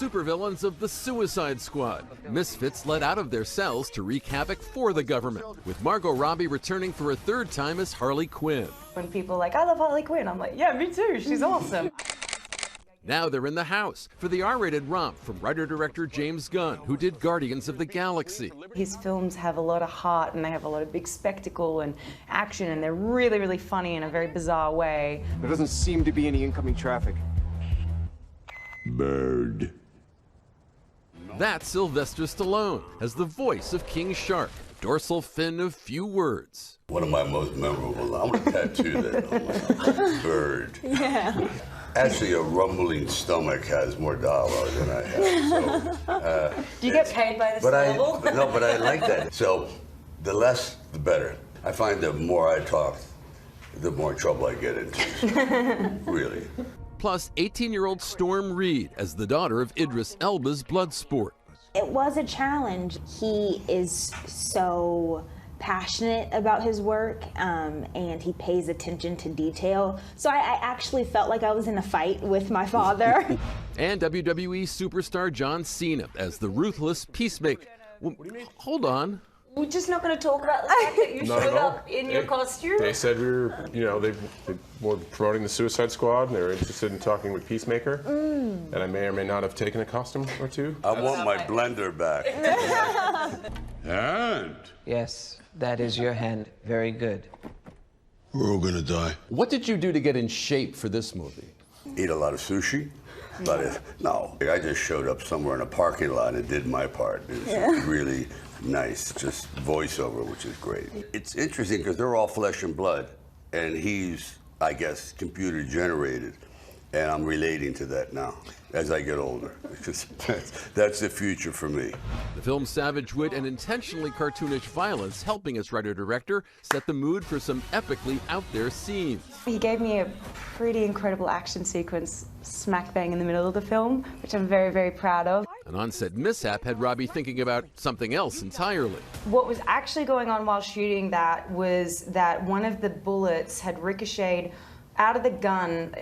supervillains of the Suicide Squad, misfits let out of their cells to wreak havoc for the government, with Margot Robbie returning for a third time as Harley Quinn. When people are like, I love Harley Quinn, I'm like, yeah, me too, she's awesome. Now they're in the house for the R-rated romp from writer-director James Gunn, who did Guardians of the Galaxy. His films have a lot of heart and they have a lot of big spectacle and action, and they're really, really funny in a very bizarre way. There doesn't seem to be any incoming traffic. Bird. That's Sylvester Stallone as the voice of King Shark, dorsal fin of few words. One of my most memorable, I'm gonna tattoo that on my bird. Yeah. Actually, a rumbling stomach has more dialogue than I have. So, do you get paid by the syllable? No, but I like that. So, the less, the better. I find the more I talk, the more trouble I get into. Really. Plus, 18-year-old Storm Reid as the daughter of Idris Elba's Bloodsport. It was a challenge. He is so passionate about his work, and he pays attention to detail. So I actually felt like I was in a fight with my father. And WWE superstar John Cena as the ruthless peacemaker. Well, hold on. We're just not going to talk about the fact that you showed up in your costume? They said we were, they were promoting the Suicide Squad, and they were interested in talking with Peacemaker. And I may or may not have taken a costume or two. I want my blender back. And? Yes, that is your hand. Very good. We're all gonna die. What did you do to get in shape for this movie? Eat a lot of sushi. No, I just showed up somewhere in a parking lot and did my part. It was really nice, just voiceover, which is great. It's interesting because they're all flesh and blood, and he's, I guess, computer generated, and I'm relating to that now as I get older. That's the future for me. The film's savage wit and intentionally cartoonish violence helping its writer-director set the mood for some epically out-there scenes. He gave me a pretty incredible action sequence smack bang in the middle of the film, which I'm very, very proud of. An on-set mishap had Robbie thinking about something else entirely. What was actually going on while shooting that was that one of the bullets had ricocheted out of the gun,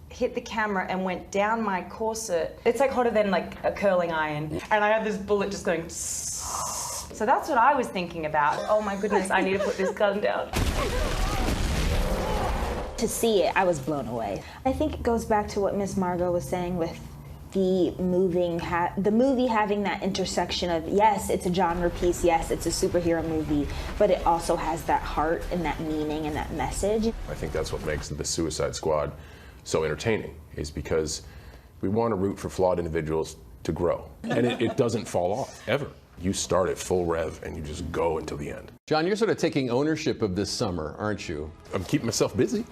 hit the camera and went down my corset. It's like hotter than like a curling iron. And I had this bullet just going so that's what I was thinking about. Oh my goodness, I need to put this gun down. To see it, I was blown away. I think it goes back to what Miss Margot was saying with the movie having that intersection of, yes, it's a genre piece, yes, it's a superhero movie, but it also has that heart and that meaning and that message. I think that's what makes the Suicide Squad so entertaining, is because we want to root for flawed individuals to grow. And it doesn't fall off, ever. You start at full rev and you just go until the end. John, you're sort of taking ownership of this summer, aren't you? I'm keeping myself busy.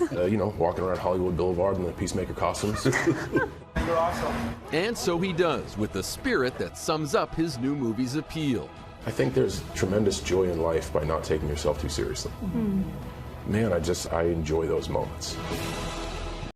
Walking around Hollywood Boulevard in the Peacemaker costumes. You're awesome. And so he does, with the spirit that sums up his new movie's appeal. I think there's tremendous joy in life by not taking yourself too seriously. Man, I enjoy those moments.